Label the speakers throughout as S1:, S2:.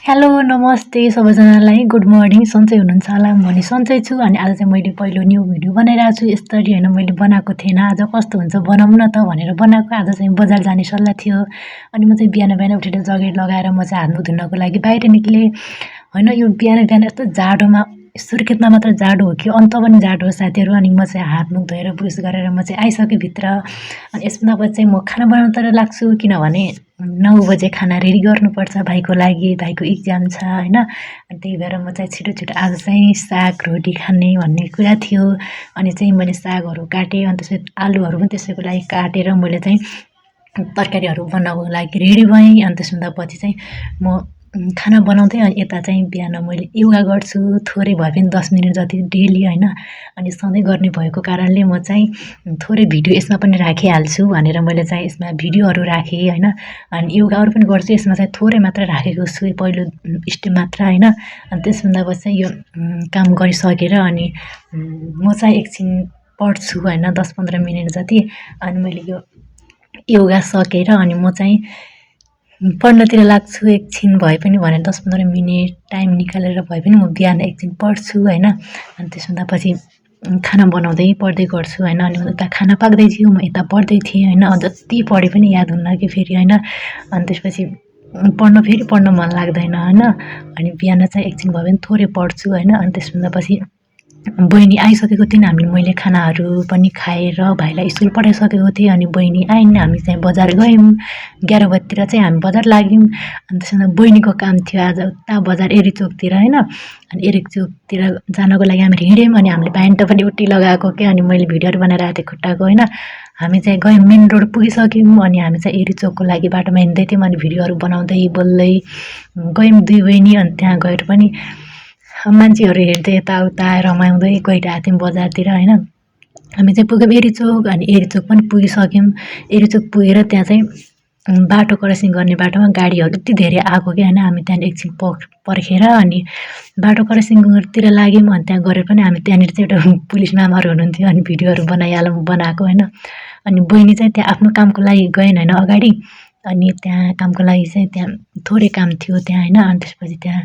S1: Hello नमस्ते सबैजनालाई good morning सन्चै हुनुहुन्छ होला म नि सन्चै छु अनि आज चाहिँ मैले पहिलो न्यू भिडियो बनाइरहेको छु यसरी हैन मैले बनाएको थिएन आज कस्तो हुन्छ बनाऊँ न त भनेर बनाएको आज चाहिँ बजार जाने सल्लाह थियो अनि म चाहिँ बिहान बिहान उठेर जगेट लगाएर म चाहिँ हात मुख धुनको लागि बाहिर निक्ले हैन यो बिहान बिहान यस्तो जाडोमा सुर्खेतमा मात्र जाडो हो कि अन्त पनि जाडो हो साथीहरु अनि म चाहिँ हात मुख धोएर ब्रुस गरेर म चाहिँ आइसके भित्र अनि यसभन्दा पछि चाहिँ म खाना बनाउन तर लाग्छु किनभने 9 बजे खाना रेडी गर्नुपर्छ भाइको लागि भाइको एक्जाम छ हैन अनि त्यही भएर म चाहिँ छिटो छिटो आज चाहिँ साग रोटी खाने भन्ने कुरा थियो अनि चाहिँ मैले सागहरु काटे अनि त्यसपछि आलुहरु पनि त्यसैको लागि काटेर मैले चाहिँ तरकारीहरु बनाउनको लागि रेडी भएँ अनि त्यसभन्दा पछि चाहिँ म खाना बनाउँदै अनि यता चाहिँ बिहान मैले योगा गर्छु थोरै भए पनि 10 मिनेट जति डेली हैन अनि सधैँ गर्ने भएको कारणले म चाहिँ थोरै भिडियो यसमा पनि राखिहाल्छु भनेर मैले चाहिँ यसमा भिडियोहरु राखेँ हैन अनि योगाहरु पनि गर्छु यसमा चाहिँ थोरै मात्र राखेको छु पहिलो स्टेप मात्र हैन अनि त्यसभन्दा पछि चाहिँ यो काम गरिसकेर अनि म चाहिँ एकछिन पढ्छु हैन 10-15 मिनेट जति अनि मैले यो योगा सकेर अनि म चाहिँ पढ्नतिर लाग्छु एकछिन भए पनि भनेर 10-15 मिनेट टाइम निकालेर भए पनि म बिहान एकछिन पढ्छु हैन अनि त्यसभन्दा पछि खाना बनाउँदै पढ्दै गर्छु हैन अनि उता खाना पाक्दै थियो म यता पढ्दै थिएँ हैन जति पढे पनि याद हुन्न कि फेरि हैन अनि त्यसपछि पढ्न मन लाग्दैन हैन अनि बिहान चाहिँ एकछिन भए पनि थोरै पढ्छु हैन अनि त्यसभन्दा पछि बहिनी आइसकेको थिइन् हामीले मैले खानाहरु पनि खाएर भाइलाई स्कुल पठाइसकेको थिएँ अनि बहिनी आइन् हामी चाहिँ बजार गयौं 11 बजेतिर चाहिँ हामी बजार लाग्यौं अनि त्यसमा बहिनीको काम थियो आज उता बजार एरिचोकतिर हैन अनि एरिचोकतिर जानको लागि हामी हिँड्यौं अनि हामीले प्यान्ट पनि उटी लगाएको के अनि मैले भिडियोहरु बनाएर राखेँ खुट्टाको हैन हामी चाहिँ गयौं मेन रोड पुगिसक्यौं अनि हामी चाहिँ एरिचोकको लागि बाटोमा हिँड्दै थियौं अनि भिडियोहरु बनाउँदै बोल्दै गयौं दुई बहिनी अनि त्यहाँ गएर पनि मान्छेहरु हेर्दै यताउता रमाउँदै गइरहेको थियौं बजारतिर हैन हामी चाहिँ पुग्यौं एरिचोक अनि एरिचोक पनि पुगिसक्यौं एरिचोक पुगेर त्यहाँ चाहिँ बाटो क्रसिङ गर्ने बाटोमा गाडीहरु यति धेरै आएको के हैन हामी त्यहाँ एकछिन पर्खेर अनि बाटो क्रसिङतिर लाग्यौं अनि त्यहाँ गएर पनि हामी त्यहाँनिर चाहिँ एउटा पुलिस मामाहरु हुनुहुन्थ्यो अनि भिडियोहरु बनाएको हैन अनि बहिनी चाहिँ त्यहाँ आफ्नो कामको लागि गएन हैन अगाडि अनि त्यहाँ कामको लागि चाहिँ त्यहाँ थोरै काम थियो त्यहाँ हैन अनि त्यसपछि त्यहाँ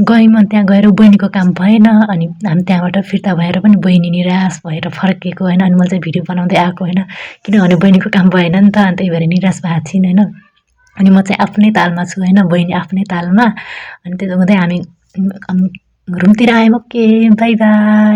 S1: गयौं अनि त्यहाँ गएर बहिनीको काम भएन अनि हामी त्यहाँबाट फिर्ता भएर पनि बहिनी निराश भएर फर्केको हैन अनि मैले चाहिँ भिडियो बनाउँदै आएको हैन किनभने बहिनीको काम भएन नि त अनि त्यही भएर निराश भएको छिन् हैन अनि म चाहिँ आफ्नै तालमा छु हैन बहिनी आफ्नै तालमा अनि त्यसो हुँदै हामी रुमतिर आयौं ओके बाइ बाइ।